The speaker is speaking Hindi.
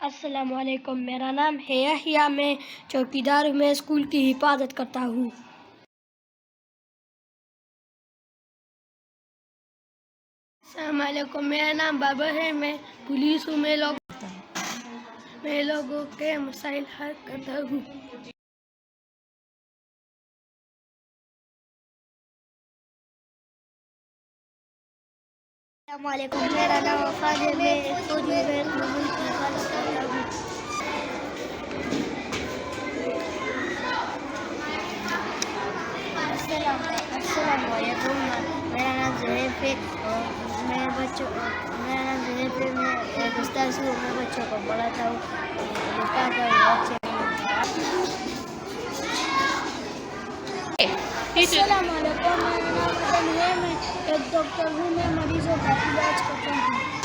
अस्सलाम वालेकुम। मेरा नाम है यहिया। मैं चौकीदार हूँ। मैं स्कूल की हिफाजत करता हूँ। अस्सलाम वालेकुम। मेरा नाम बाबर है। मैं पुलिस हूँ। मैं लोगों के मसाइल हल करता हूँ। अस्सलाम वालेकुम। मेरा नाम वफाद है। मैं एक फौजी हूँ। मैं मुल्क की हिफाजत करता हूँ। अस्सलाम वालेकुम। मेरा नाम ज़ुहैब है और मेरा नाम ज़ुहैब है। मैं एक उस्ताद हूँ। मैं बच्चों को पढ़ाता हूँ। अस्सलाम वालेकुम। मेरा नाम अदन है। मैं एक डॉक्टर हूँ। मैं मरीजों का इलाज करता हूँ।